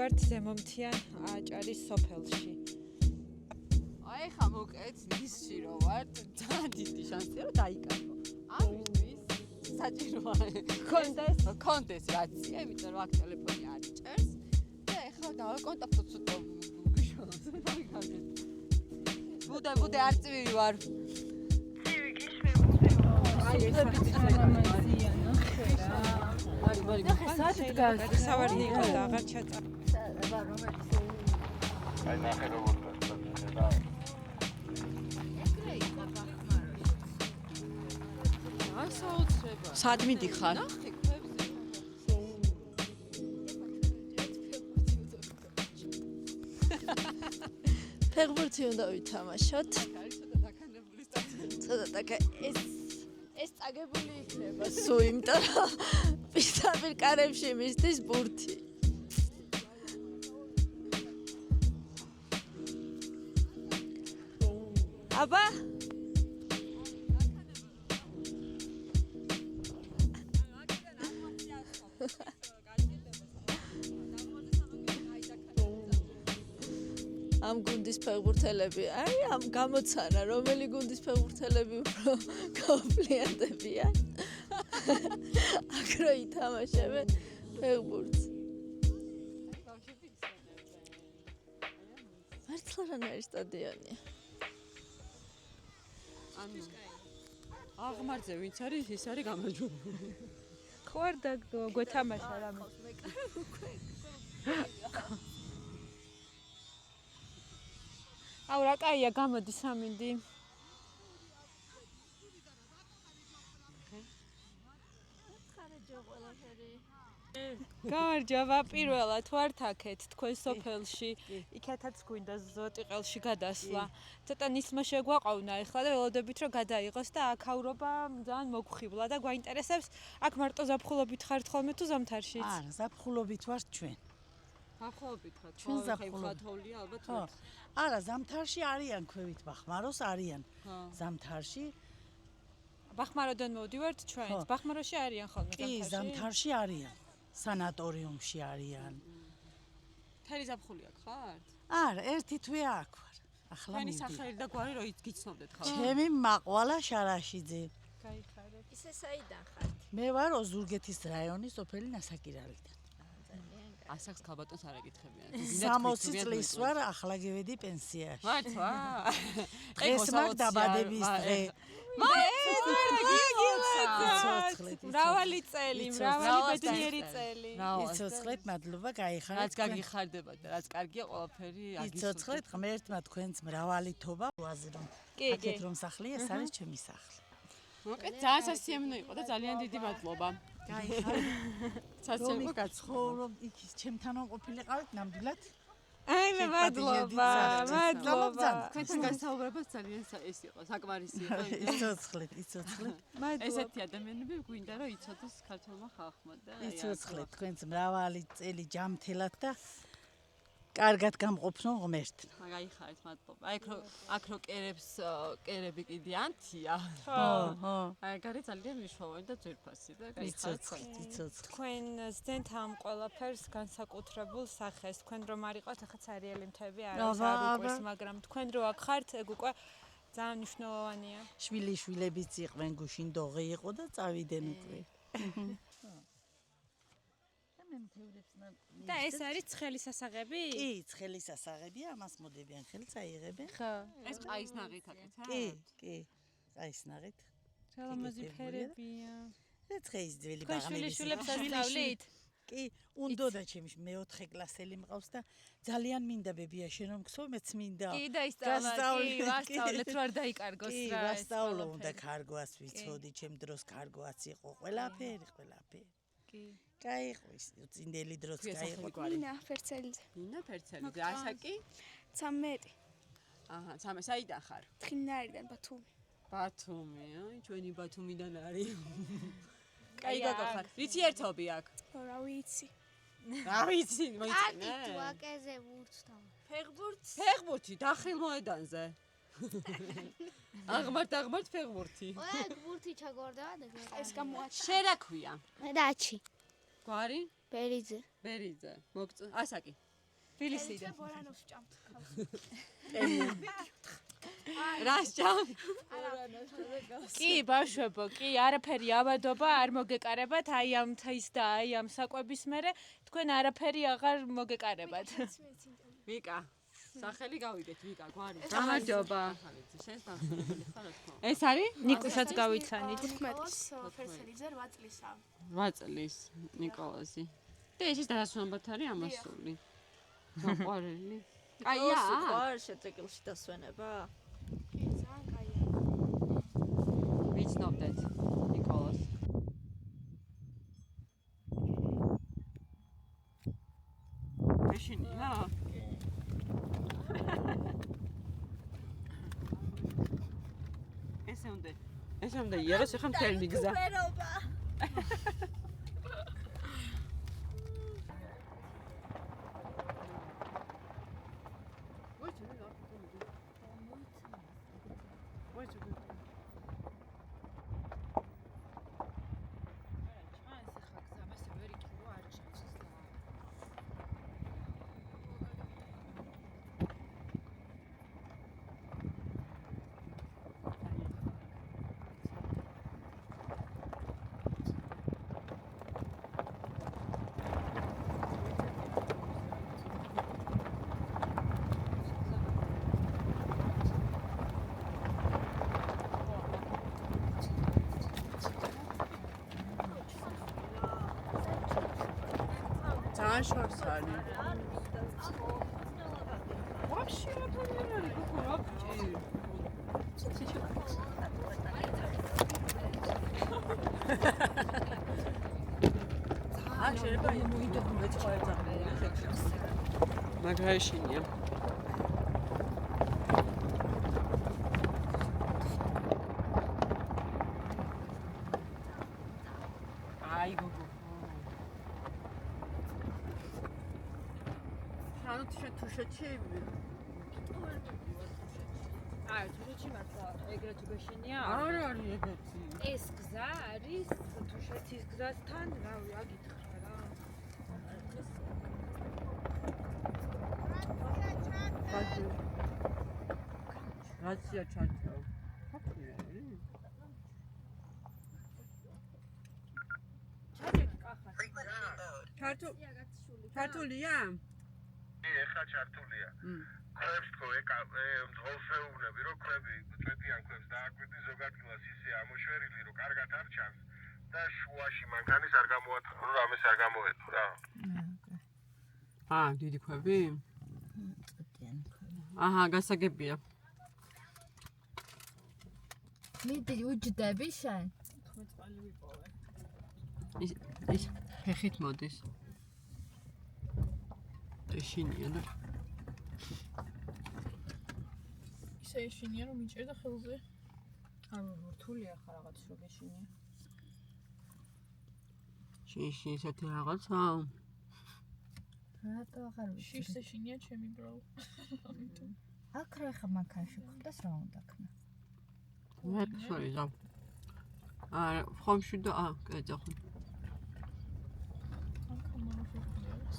მოვდივართ ზემომთიან აჭარის სოფელში. აი ხა მოკეთ ნისში რო ვარ, ძალიან დიდი შანსია რომ დაიკარგო. ამისთვის საჭიროა კონდეს რაცია, იმიტომ რომ აქ ტელეფონი არ იჭერს და ეხლა დავაკონტაქტო ცოტა გიშოს. ბუდე არ წვირი ვარ. აი ეს საჭიროა. მარი საათი დგას სავარდი იყო და აღარ ჩატა. აი ნახე როგორ და სად მიდიხარ? ფეხბურთი უნდა ვითამაშოთ. ცოტა ეს წაგებული იქნება სულ, იმიტომ რომ პირდაპირ კარებში მისდის ბურთი. აბა ამ გუნდის ფეხბურთელები, აი ამ გამოცანა, რომელი გუნდის ფეხბურთელები უფრო გაოფლიანდებიან. აქ რო ითამაშებენ ფეხბურთს. მართლა რანაირი სტადიონია. ანუ აღმართზე ვინც არის, ის არის გამარჯვებული. ხო არ დაგდო, გვეთამაშა რამე. აუ რა კაია, გამოდი სამინდი. გამარჯობა პირველად ვართ აქეთ თქვენ სოფელში. იქეთაც გვინდა ზოტიყელში გადასვლა. ცოტა ნისმა შეგვაყავნა ეხლა და ველოდებით რომ გადაიღოს და აქაურობა ძალიან მოგხიბლა და გვაინტერესებს აქ მარტო ზაფხულობით ხართ ხოლმე თუ ზამთარშიც? არა, ზაფხულობით ვართ ჩვენ. ზაფხულობით ხართ? ჩვენ ზაფხულობით. ხათოვლია ალბათ. ხო. არა, ზამთარში არიან ქვევით ბახმაროს არიან. ზამთარში ბახმაროდან მოვდივართ ჩვენ. ბახმაროში არიან ხოლმე ზამთარში? კი, ზამთარში არიან. სანატორიუმში არიან. თერი ზაფხული აქ ხართ? არა, ერთი თვე აქ ვარ. ახლა მივიდი. თქვენი სახელი და გვარი რო გიცნობდეთ ხარ? ჩემი მაყვალა შარაშიძე. გაიხარეთ. ისე საიდან ხართ? მე ვარ ოზურგეთის რაიონის სოფელი ნასაკირალიდან. ასაკს ქალბატონს არ ეკითხებიან. 60 წლის ვარ, ახლა გევედი პენსიაში. მართლა? დღეს მაგ დაბადების დღე. მრავალი წელი, მრავალი ბედნიერი წელი. იცოცხლეთ, მადლობა, გაიხარეთ. რაც გაგიხარდებათ და რაც კარგია, ყველაფერი აგიხსნათ. იცოცხლეთ, ღმერთმა თქვენს მრავალი თობა უაზრო. აქეთ რომ სახლი, ეს არის ჩემი სახლი. მოკეთ, ძალიან სასიამოვნო იყო და ძალიან დიდი მადლობა. გაიხარეთ. სასიამოვნო გაცხოვრო, იქ ჩემთანო ყოფილიყავით ნამდვილად. აი მე მადლობა, მადლობა. თქვენთან გასაუბრებას ძალიან ეს იყო, საკმარისი იყო. იცოცხლეთ. ესეთი ადამიანები გვინდა რომ იცოდეს ქართულმა ხალხმა და იცოცხლეთ თქვენს მრავალი წელი ჯამთელად და კარგად გამყოფნო ღმერთმა. გაიხარეთ, მადლობა. აქ რო კერები კიდე ანთია. ხო. აი გარი ძალიან მნიშვნელოვანი და ძვირფასი და გაიხარეთ. იცოცხლეთ. თქვენ ზდენთ ამ ყველაფერს განსაკუთრებულ სახეს. თქვენ რომ არ იყოთ, ახლა ცარიელი მთები არ უყვეს, მაგრამ თქვენ რო აქ ხართ, ეგ უკვე ძალიან მნიშვნელოვანია. შვილიშვილებიც იყვენ, გუშინ დოღი იყო და წავიდნენ უკვე. და ეს არის ცხელი სასაღები? კი, ცხელი სასაღებია, ამას მოდებიან ხელს აიღებენ. ხო. ეს ყაის ნაღით აკეთებთ? კი, ყაის ნაღით. ძალამაზი ფერებია. ცხეის ძველი ბაღნების. შვილიშვილებს ასწავლით? კი, უნდოდა ჩემი მეოთხე კლასელი მყავს და ძალიან მინდა ბებიაში რომ გსო, მეც მინდა. კი, ვასწავლეთ რომ არ დაიკარგოს რა. კი, ვასწავლო, უნდა კარგვას ვიცოდი, ჩემ დროს კარგვაც იყო, ყველაფერი. კი. გაიყვის, წინდელი დროს გაიყო. ნინა ფერცელიძე. ნინა ფერცელიძე, ასაკი? 13. აჰა, 13. საიდან ხარ? თხინარიდან ბათუმი. ბათუმი, აი, ჩვენი ბათუმიდან არის. კაი გაგახარ. რითი ერთობი აქ? რა ვიცი. რა ვიცი, მოიწინე. აკი ვაკეზე ვურცთა. ფეხბურთი დახილ მოედანზე. აღმართ ფეხბურთი. ой, ბურთი ჩაგორდა და ეს გამოაჩა. შენ რა ქვია? მე დაჩი. გვარი? ბერიძე. ბერიძე. მოგწ. ასაკი? თბილისიდან. ბორანოვს ჭამთ ხავს. რას ჭამ? კი, ბავშვებო, კი, არაფერი ავადობა არ მოგეკარებათ, აი ამ თის და აი ამ საკვების მერე თქვენ არაფერი აღარ მოგეკარებათ. ვიკა, სახელი გავიგეთ, ვიკა, გვარი. გამარჯობა. შენს დამსახურებული ხარ რა თქმა უნდა. ეს არის ნიკოსაც გავიცანით. 15 ფერსელიძე 8 წლისა. 8 წლის ნიკოლოზი. და ეს დასვენებათ არის ამასული. მოყვარელი. კაია, ხარ შეწეკილში დასვენება? კი, ძალიან კაია. ვიცნობდეთ ნიკოლოზ. ეშინია? ესე უნდა იეროს ახლა მთელი მიგზა. ძალიან შორს არის. ვაფშე რა თქმა უნდა, აქ შეიძლება მოიდობ მეწყო ეძახი. მაგრაშინია. აი გოგო. ანუ თუშეთში აი, თუშეთში მართლა ეგრეთ გაშენია? არ არის ეგეთი. ეს გზა არის თუშეთის გზასთან, რავი, აგითხრა რა. რაცია ჩარჩო. ჩართულია? ეხლა ჩართულია. ქვებს თქო, მძღოლსეუბნები, რომ ქვები, წვეტიან ქვებს დააკვირდი ზოგადად ისე ამოშვერილი, რომ კარგად არ ჩანს და შუაში მანქანის არ გამოათხრო, რომ ამას არ გამოედო რა. დიდი ქვები? წვეტიან ქვები. აჰა, გასაგებია. მიდი უჯდები შენ? ის ფეხით მოდის. ეშინია და ისე ეშინია რომ მიჭერდა ხელზე. ანუ რთულია ხა რაღაც რო გეშინია. შიში ესეთი რაღაცა. რატო აღარ ვიცი? შიშს ეშინია ჩემი ბრალ. ამიტომ. აქ რა ხა მანქანაში ხდეს რა უნდა ქნა? sorry, da. Ხომში და კეძახო.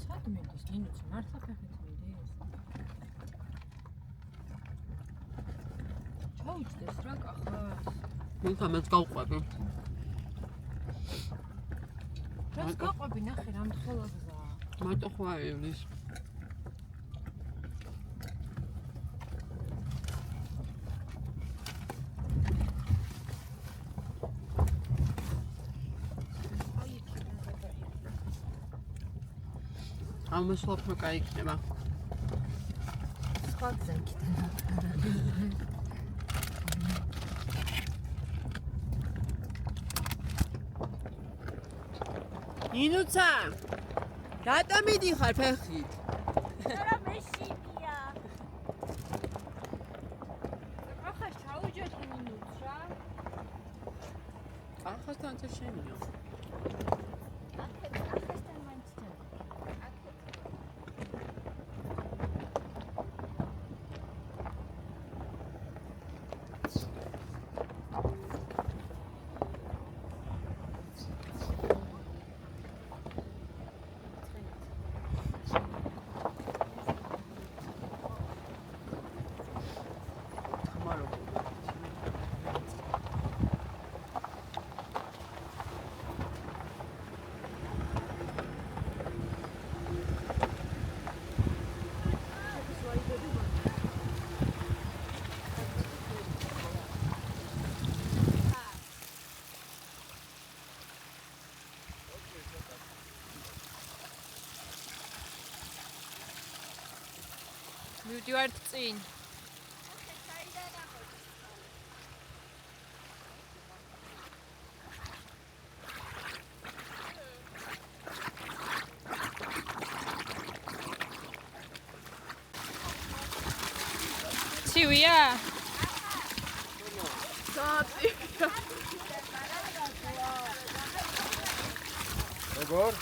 სად მიდის ნინოც მართლა ფეხით მიდის? ჩაუჭდეს რა კახას. მე თამაც გავყვები. რას გაყვები ნახე რამთხელობზა. მარტო ხო არ ივლის. ამას უფრო კაი იქნება. სხვა გზა იქნება. ნინუცა, რატომ მიდიხარ ფეხით? რა მეშინია. ახლა ჩაუჯეთ ნინუც რა. ახასთან ცა შენია. ახასთან მაინც ჩა. მივდივართ წინ. ცივია? როგორ?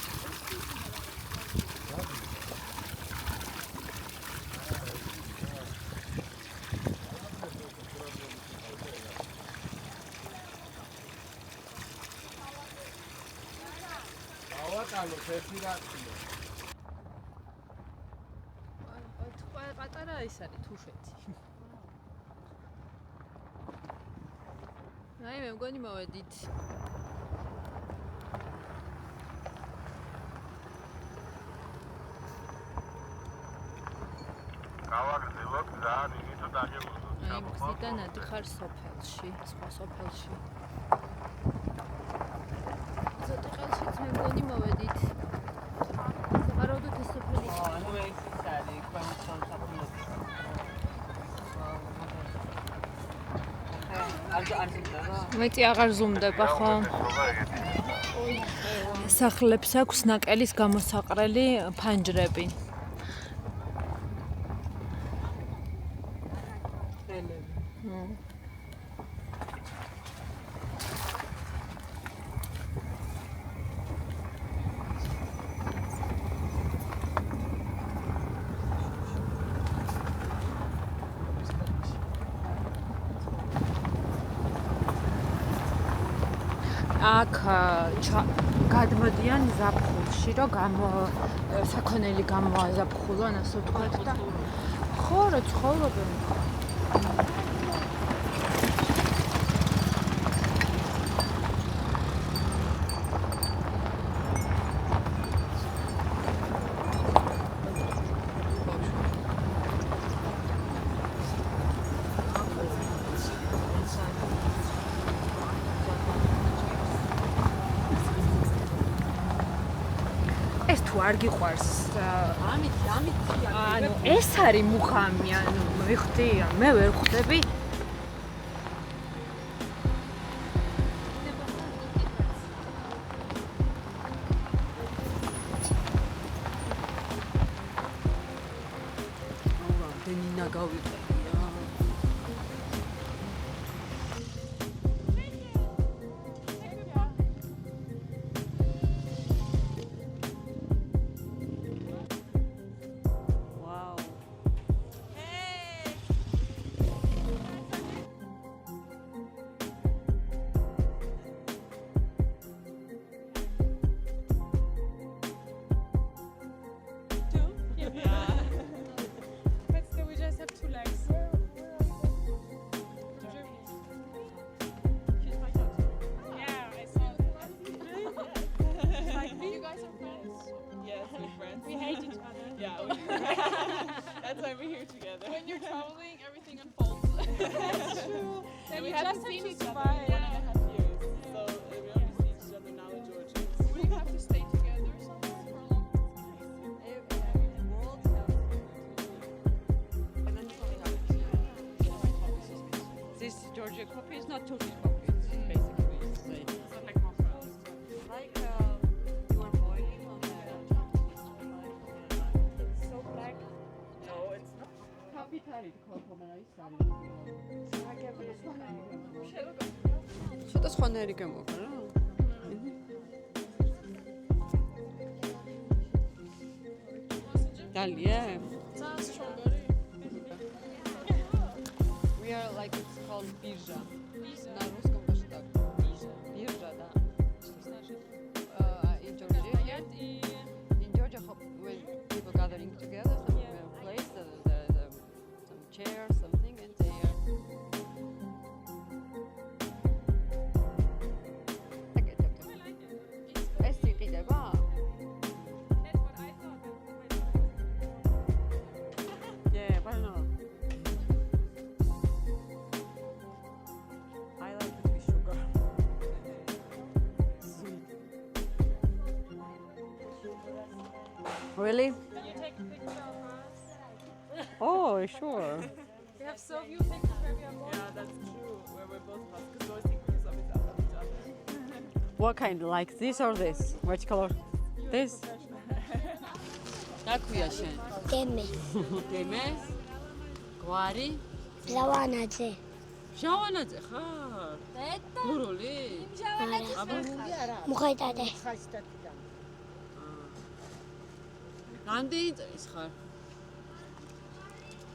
დავატანოთ ერთი რაცია. აი, პატარა ის არის თუშეთი. აი, მე მგონი მოვედით. გავაგრძელოთ ძალიან იმით დაგეღუნოთ. აი, მგზიდან ადიხარ სოფელში, სხვა სოფელში. სოფელშიც მე მგონი მოვედით. სავარაუდოდ ეს სოფელი. ანუ ეს არის ქვემოთ სამსაფრინო. მეტი აღარ ზუმდება ხო? სახლებს აქვს ნაკელის გამოსაყრელი ფანჯრები. აქ გადმოდიან ზაფხულში, რომ საქონელი გამოაზაფხულონ, ასე ვთქვათ და ხო, რა ცხოვრობენ. ეს თუ არ გიყვარს ამით ანუ ეს არის მუხამი ანუ მიხდი მე ვერ ხვდები დენა გავიყე That's why we're here together. When you're traveling, everything unfolds. That's true. And we haven't seen each other in 1.5 years. So we only see each other now in Georgia. We have to stay together somewhere for a long time. This Georgia coffee is not Turkish coffee. It's basically the same. It's like mocha. Like you are boiling on It's so black. No, it's not. Capitali coffee It's ცოტა სხვანაირი გამოგა რა? დალია? strawberry. We are like it's called birja. На русском тоже так. Birja, да. In Georgia, in Georgia, when people gathering together, some place, some chairs, something, and they are. ეს იყიდება? Yeah, but no. I like it with sugar. Sweet. Really? Can you take a picture of us? Oh, sure. We have so few pictures where we are both. Yeah, that's true. Where we're both hot because we always take pictures of each other. What kind? Like this or this? Which color? This? Dakuya shen. დემე Deme? Gwari? ლავანაძე Javanadze xar? Guruli? მუხაიტადე Რამდენი წლის ხარ?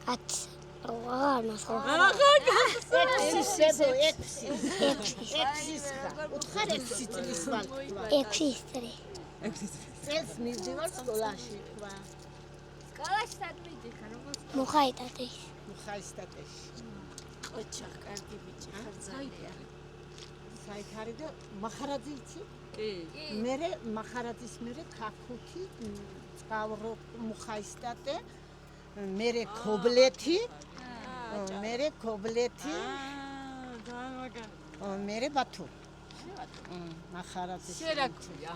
10 აღარ ნახო წელს მივდივარ სკოლაში თქვა. სკოლაში სად მიდიხარ? მუხაიტადე მუხაისტატეში. ოჩახ კარგი ბიჭი ხარ ძალიან. საიქარი და მახარაძე იცი? კი. მერე მახარაძის მერე ქაქუთი წყავრო მუხაისტატე მერე ქობლეთი მერე ქობლეთი მერე ბათუ მახარაძის შენ რა ქვია?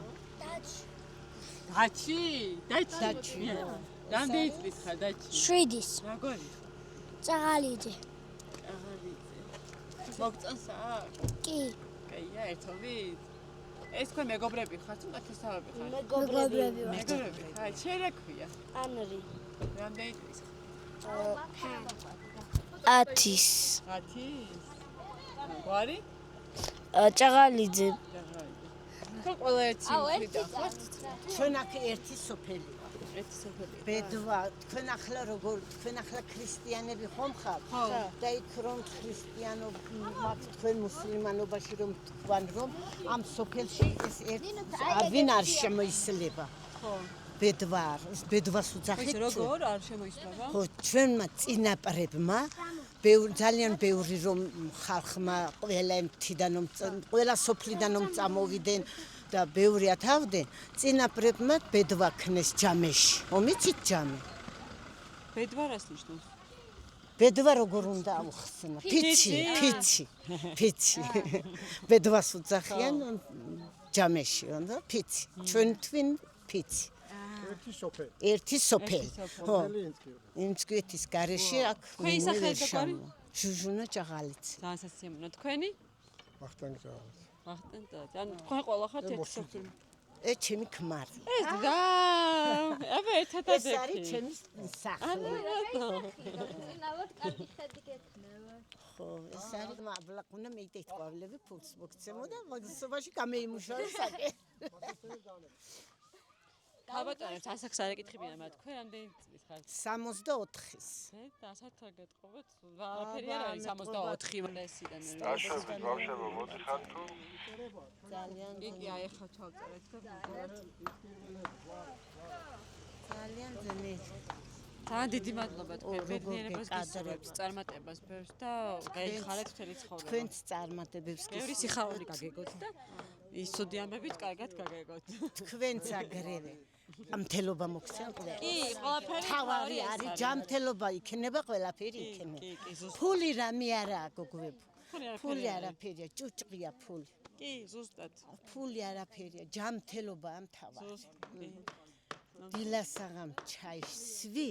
დაჩი? დაჩი. რამდენი წლის ხარ დაჩი? 7-ის როგორი? წაღალიძე მოგწონსა? კი კაია, ერთობით. ეს თქვენ მეგობრები ხართ, თუ ნათესავები ხართ? მეგობრები ვართ. მეგობრები ხარ. შენ რა ქვია? ანრი რამდენი წლის ხარ? 10-ის 10-ის? გვარი? წაღალიძე თუ ყველა ერთი მხრიდან ხარ? ჩვენ აქ ერთი სოფელი ერთი სოფელი. ბედვა თქვენ ახლა როგორ თქვენ ახლა ქრისტიანები ხომ ხართ? და იქ რომ ქრისტიანობა თქვენ მუსლიმანობაში რომ თქვან რომ ამ სოფელში ეს ერთი ვინ არ შემოისლება? ხო. ბედვას უძახით. როგორ არ შემოისლება? ხო, ჩვენმა წინაპრებმა ძალიან ბევრი რომ ხალხმა ყველა მთიდან რომ ყველა სოფლიდან რომ წამოვიდნენ და ბევრი ათავდნენ, წინაპრებმა ბედვა ქნეს ჯამეში. ომიცით ჯამე. ბედვა რას ნიშნავს? ბედვა როგორ უნდა აუხსნა? ფიცი. ბედვას უძახიან ჯამეში, და ფიცი. ჩვენ twin ფიცი. ერთი სოფელი. ხო. იმცკვეთის გარეშე აქ ხეისახელდაგვარი? ჟუჟუნა ჭაღალიცი. ძალიან სასიამოვნო. თქვენი? ვახტანგ ჭაღალიცი. ვახტანგ ჭაღალიცი. ან თქვენ ყველა ხართ ერთი სოფელი. ჩემი ქმარი. ეს და აბა ერთად ეს არის ჩემი სახლი. ნავად კარგი ხედი გექნება. ხო, ეს არის მაბლაკუნა მეიტეთყვავლები ფულს მოგცემო და მაგისობაში გამეიმუშაო საკე. ხაბატონებს ასაკს არ ეკითხებიან, მაგრამ თქვენ რამდენი წლის ხართ? 64-ის. და საერთოდ გეტყობოთ? ვაფერი არ არის 64 ლესიდან. დაშავეთ ბავშვებო, მოდიხარ თუ? ძალიან იგი აიხა ჩავწერეთ და ძალიან ძნელი. ძალიან დიდი მადლობა თქვენ ბედნიერებას გისურვებთ, წარმატებას ბევრს და გაიხარეთ მთელი ცხოვრება. თქვენც წარმატებებს გისურვებთ. ბევრი სიხარული გაგეგოთ და ის ცუდი ამბებით კარგად გაგეგოთ. თქვენც აგრევე. ჯამთელობა მოგცემ ყველა. კი, ყველაფერი თავარი არის ჯამთელობა იქნება, ყველაფერი იქნება. ფული რამე არაა გოგოებო. ფული არაფერია, ჭუჭყია ფული. კი, ზუსტად. ფული არაფერია, ჯამთელობა ამ თავარი. დილასაღამ ჩაისვი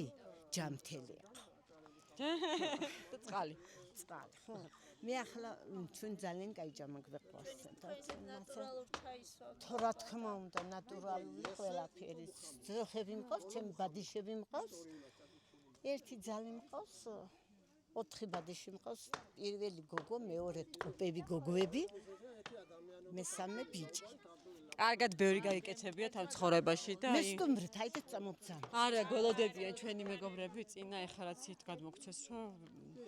ჯამთელია. და წყალი. წყალი, ხო. მე ახლა ჩვენ ძალიან კაი ჯამა გვეყავს. ნატურალურ ჩაის ვარ. რა თქმა უნდა, ნატურალური ყველაფერი. ძროხები მყავს, ჩემი ბადიშები მყავს. ერთი ძალი მყავს, 4 ბადიში მყავს. პირველი გოგო, მეორე ტყუპები გოგოები, მესამე ბიჭი. კარგად ბევრი გაიკეთებიათ ამ ცხოვრებაში და მე სტუმრით აიდეთ წამოგძან. არა, გველოდებიან ჩვენი მეგობრები წინა ეხლა რაც ით გადმოგცეს რომ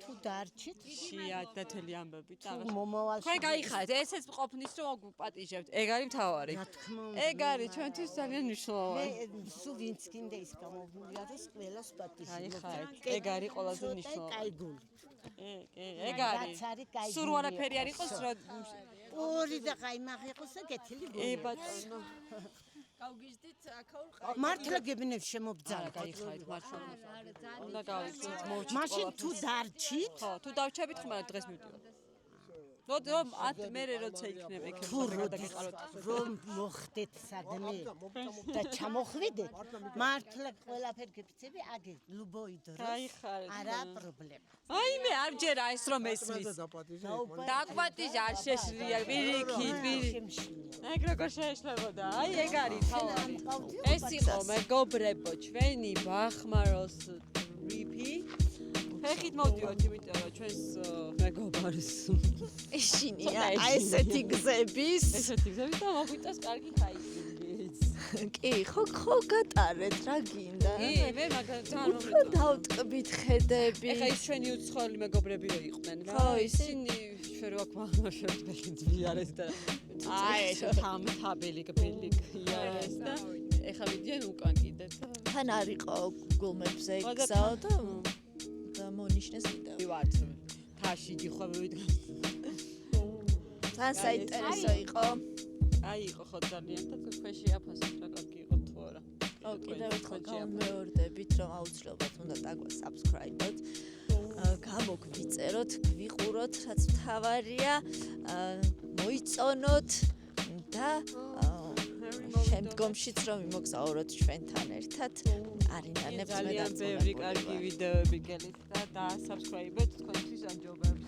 თუ დარჩით შეადათელი ამბები და მომავალში თქვენ გაიხარეთ ესეც ყოფნის რომ პატიჟებთ ეგ არის მთავარი რა თქმა უნდა ეგ არის ჩვენთვის ძალიან მნიშვნელოვანი მე სულ ვინც გინდა ის გამოვიდა რომ ყველას პატიჟი გაიხარეთ ეგ არის ყველაზე მნიშვნელოვანი კაი გული ეგ არის სულ არაფერი არ იყოს რომ ორი და ყაიმაღი იყოს და კეთილი გული ე ბატონო გავგიჟდით აქაურ მართლა გებინებს შემობძალეთ გაიხარეთ მართლა უნდა გავიქცეთ მოვჭით მაშინ თუ დარჩით ხო თუ დავჩებით ხომ დღეს მივდივარ რომ მე როცა იქნება თუ როდის რომ მოხდეთ სადმე და ჩამოხვიდეთ მართლა ყველაფერი გეფიცები აგე ლუბოი დროს არა პრობლემა აი მე არ ჯერა ეს რომ ესმის დაკვატიჟ არ შეშლია პირიქით ეგ როგორ შეეშლებოდა აი ეგ არის თავი ეს იყო მეგობრებო ჩვენი ბახმაროს რიფი ფეხით მოვდივართ იმიტომ რომ ჩვენს მეგობარს ეშინია აი ესეთი გზების და მოგვიწევს კარგი ხაიკინგიც კი ხო გატარეთ რა გინდა მე მაგალითად უფრო დავტკბით ხედები ეხა ის ჩვენი უცხოელი მეგობრებიო იყვნენ რა ხო ისინი ჩვენ რო აქ მაშინ ძვიარეს და აი ეს თამთაბელი გბელი იარეს და ეხა ვიდიან უკან კიდე თან არისო Google Maps-ზე გზაო და მონიშნეს კიდევ ვართ თაში ჯიხვები თან საინტერესო იყო აი იყო ხო ძალიან და თქვენში აფასეთ რა კარგი იყო თუ არა ო კიდევ ერთხელ გამეორდებით რომ აუცილებლად უნდა დაგვას subscribe-ოთ გამოგვიწეროთ გვიყუროთ რაც მთავარია მოიწონოთ და შემდგომშიც რომ იმოგზაუროთ ჩვენთან ერთად არინანებს მე ძალიან ბევრი კარგი ვიდეოები გელით და subscribe-ეთ თქვენთვის ამჯობებს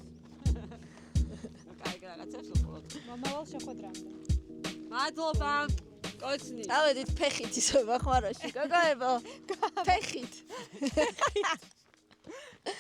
კარგი რაღაცებს უყუროთ მომავალ შეხვედრამდე მადლობა კოცნი დავედით ფეხით ისე ბახმაროში გოგოებო ფეხით